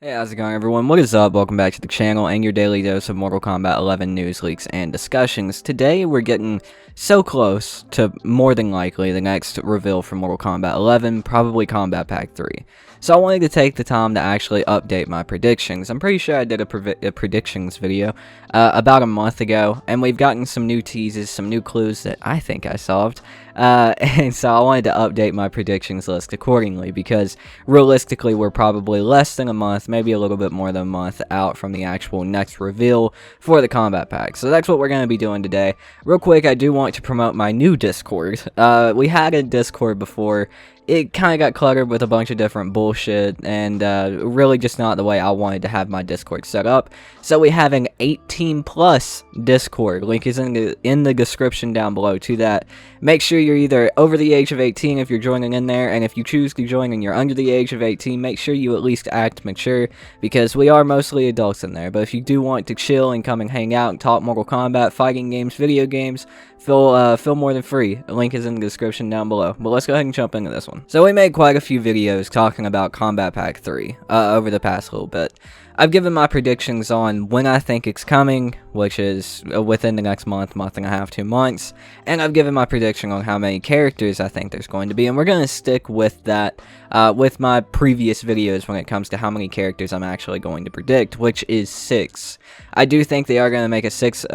Hey, how's it going, everyone? What is up? Welcome back to the channel and your daily dose of Mortal Kombat 11 news, leaks, and discussions. Today, we're getting so close to, more than likely, the next reveal for Mortal Kombat 11, probably Kombat Pack 3. So I wanted to take the time to actually update my predictions. I'm pretty sure I did a predictions video about a month ago, and we've gotten some new teases, some new clues that I think I solved. And so I wanted to update my predictions list accordingly, because realistically we're probably less than a month, maybe a little bit more than a month out from the actual next reveal for the Kombat Pack. So that's what we're going to be doing today. Real quick, I do want to promote my new Discord. We had a Discord before. It kind of got cluttered with a bunch of different bullshit, and really just not the way I wanted to have my Discord set up. So we have an 18+ Discord. Link is in the description down below to that. Make sure you're either over the age of 18 if you're joining in there, and if you choose to join and you're under the age of 18, make sure you at least act mature, because we are mostly adults in there. But if you do want to chill and come and hang out and talk Mortal Kombat, fighting games, video games, feel more than free. A link is in the description down below. But let's go ahead and jump into this one. So we made quite a few videos talking about Kombat Pack 3 over the past little bit. I've given my predictions on when I think it's coming, which is within the next month and a half, 2 months, and I've given my prediction on how many characters I think there's going to be, and we're going to stick with that with my previous videos when it comes to how many characters I'm actually going to predict, which is 6. I do think they are going to make a 6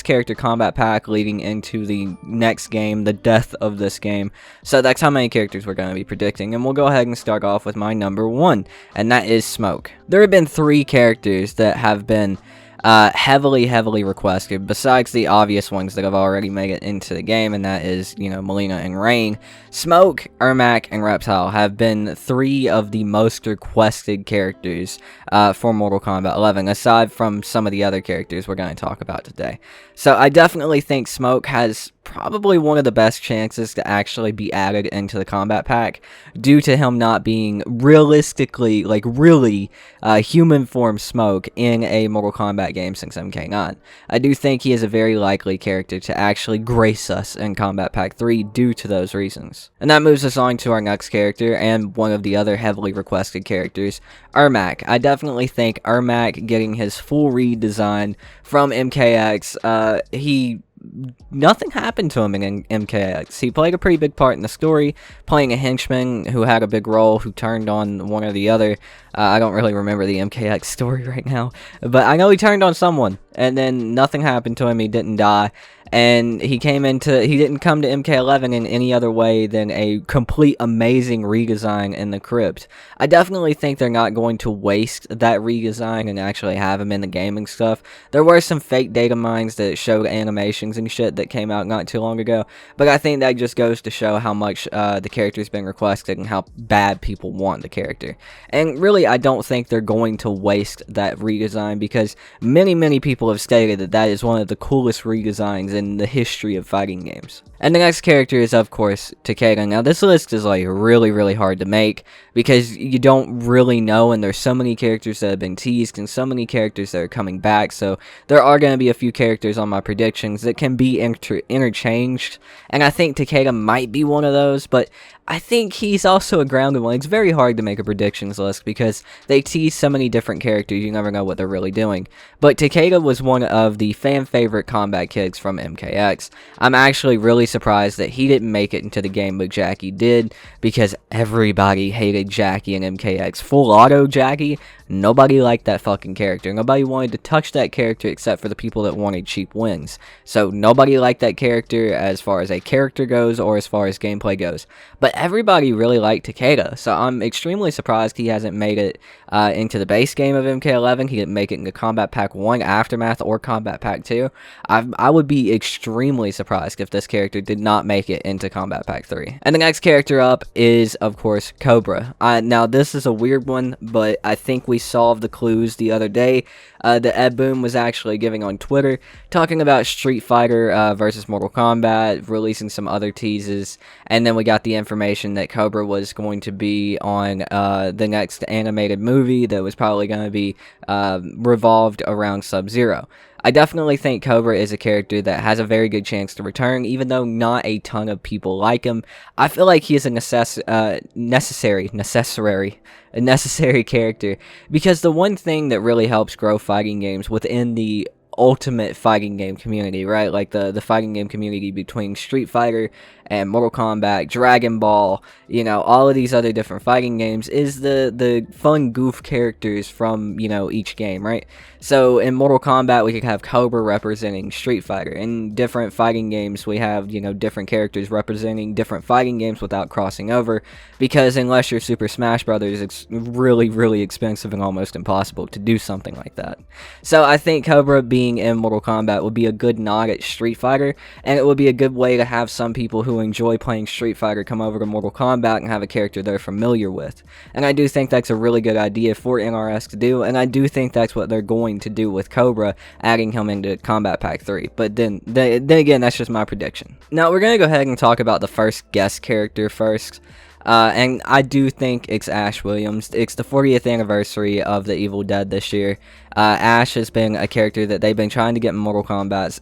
character combat pack leading into the next game, the death of this game, so that's how many characters we're going to be predicting, and we'll go ahead and start off with my number 1, and that is Smoke. There have been 3 characters that have been heavily requested, besides the obvious ones that have already made it into the game, and that is, you know, Melina and Rain. Smoke, Ermac, and Reptile have been 3 of the most requested characters for Mortal Kombat 11, aside from some of the other characters we're going to talk about today. So I definitely think Smoke has probably one of the best chances to actually be added into the Kombat Pack, due to him not being realistically, like really, human form Smoke in a Mortal Kombat game since MK9. I do think he is a very likely character to actually grace us in Kombat Pack 3 due to those reasons. And that moves us on to our next character, and one of the other heavily requested characters, Ermac. I definitely think Ermac getting his full redesign from MKX, nothing happened to him in MKX. He played a pretty big part in the story, playing a henchman who had a big role, who turned on one or the other. I don't really remember the MKX story right now, but I know he turned on someone, and then nothing happened to him. He didn't die, and he didn't come to MK11 in any other way than a complete amazing redesign in the crypt. I definitely think they're not going to waste that redesign and actually have him in the game and stuff. There were some fake data mines that showed animations and shit that came out not too long ago, but I think that just goes to show how much the character's been requested and how bad people want the character. And really, I don't think they're going to waste that redesign, because many people have stated that that is one of the coolest redesigns in the history of fighting games. And the next character is, of course, Tainted. Now, this list is like really hard to make, because you don't really know, and there's so many characters that have been teased and so many characters that are coming back, so there are going to be a few characters on my predictions that can be interchanged, and I think Tainted might be one of those, but I think he's also a grounded one. It's very hard to make a predictions list because they tease so many different characters, you never know what they're really doing. But Tainted was one of the fan favorite combat kids from MKX. I'm actually really surprised that he didn't make it into the game, but Jackie did, because everybody hated Jackie in MKX. Full auto Jackie, nobody liked that fucking character. Nobody wanted to touch that character except for the people that wanted cheap wins. So nobody liked that character as far as a character goes or as far as gameplay goes. But everybody really liked Tainted, so I'm extremely surprised he hasn't made it into the base game of MK11. He didn't make it into Kombat Pack 1, Aftermath, or Kombat Pack 2. I would be extremely surprised if this character did not make it into Kombat Pack 3. And the next character up is, of course, Cobra. Now, this is a weird one, but I think we solved the clues the other day that Ed Boon was actually giving on Twitter, talking about Street Fighter versus Mortal Kombat, releasing some other teases, and then we got the information that Cobra was going to be on the next animated movie that was probably going to be revolved around Sub-Zero. I definitely think Cobra is a character that has a very good chance to return, even though not a ton of people like him. I feel like he is a necessary character, because the one thing that really helps grow fighting games within the ultimate fighting game community, right? Like the fighting game community between Street Fighter and Mortal Kombat, Dragon Ball, you know, all of these other different fighting games, is the fun goof characters from, you know, each game, right? So in Mortal Kombat, we could have Cobra representing Street Fighter. In different fighting games, we have, you know, different characters representing different fighting games without crossing over, because unless you're Super Smash Brothers, it's really, really expensive and almost impossible to do something like that. So I think Cobra being in Mortal Kombat would be a good nod at Street Fighter, and it would be a good way to have some people who enjoy playing Street Fighter come over to Mortal Kombat and have a character they're familiar with. And I do think that's a really good idea for NRS to do, and I do think that's what they're going to do with Cobra, adding him into Kombat Pack 3. But then again, that's just my prediction. Now we're gonna go ahead and talk about the first guest character first. And I do think it's Ash Williams. It's the 40th anniversary of the Evil Dead this year. Ash has been a character that they've been trying to get in Mortal Kombat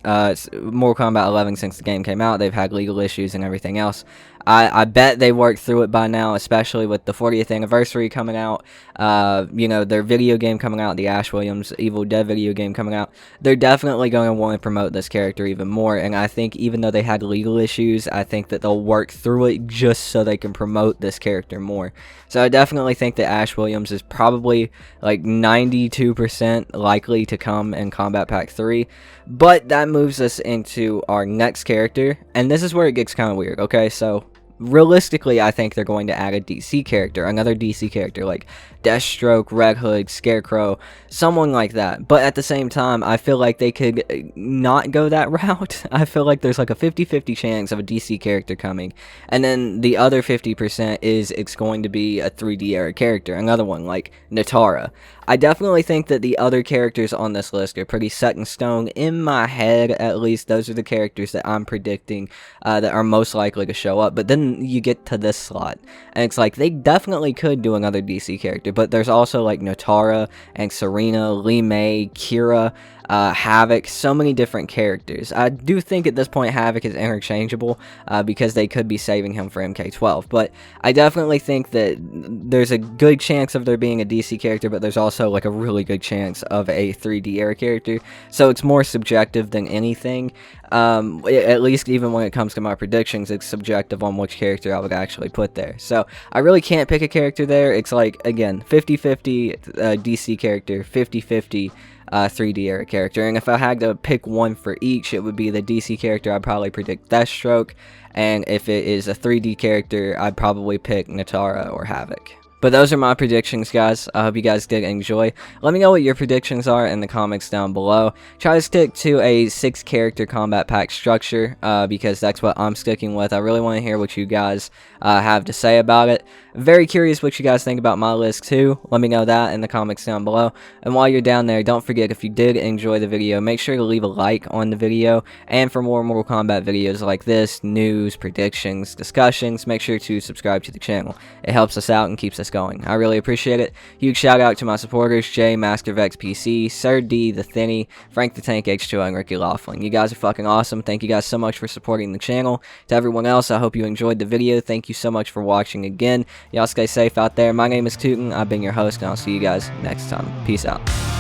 11 since the game came out. They've had legal issues and everything else. I bet they worked through it by now, especially with the 40th anniversary coming out. You know, their video game coming out, the Ash Williams Evil Dead video game coming out. They're definitely going to want to promote this character even more, and I think even though they had legal issues, I think that they'll work through it just so they can promote this character more. So I definitely think that Ash Williams is probably like 92% likely to come in Kombat Pack 3. But that moves us into our next character, and this is where it gets kind of weird, okay? So realistically, I think they're going to add a DC character, another DC character like Deathstroke, Red Hood, Scarecrow, someone like that. But at the same time, I feel like they could not go that route. I feel like there's like a 50-50 chance of a DC character coming, and then the other 50% is it's going to be a 3D era character, another one like Natara. I definitely think that the other characters on this list are pretty set in stone. In my head, at least, those are the characters that I'm predicting that are most likely to show up. But then you get to this slot, and it's like they definitely could do another DC character, but there's also like Natara and Serena, Lee May, Kira, Havoc, so many different characters. I do think at this point Havoc is interchangeable because they could be saving him for MK12, but I definitely think that there's a good chance of there being a DC character, but there's also like a really good chance of a 3D era character, so it's more subjective than anything. At least even when it comes to my predictions, it's subjective on which character I would actually put there. So I really can't pick a character there. It's like, again, 50-50 DC character, 50-50 3D era character, and if I had to pick one for each, it would be the DC character. I'd probably predict Deathstroke, and if it is a 3D character, I'd probably pick Natara or Havoc. But those are my predictions, guys. I hope you guys did enjoy. Let me know what your predictions are in the comments down below. Try to stick to a 6-character Kombat Pack structure, because that's what I'm sticking with. I really want to hear what you guys have to say about it. Very curious what you guys think about my list too. Let me know that in the comments down below. And while you're down there, don't forget, if you did enjoy the video, make sure to leave a like on the video. And for more Mortal Kombat videos like this, news, predictions, discussions, make sure to subscribe to the channel. It helps us out and keeps us going. I really appreciate it. Huge shout out to my supporters: Jay, MasterVex PC, Sir D, The Thinny, Frank the Tank H2O, and Ricky Laughlin. You guys are fucking awesome. Thank you guys so much for supporting the channel. To everyone else, I hope you enjoyed the video. Thank you so much for watching again. Y'all stay safe out there. My name is Tootin. I've been your host, and I'll see you guys next time. Peace out.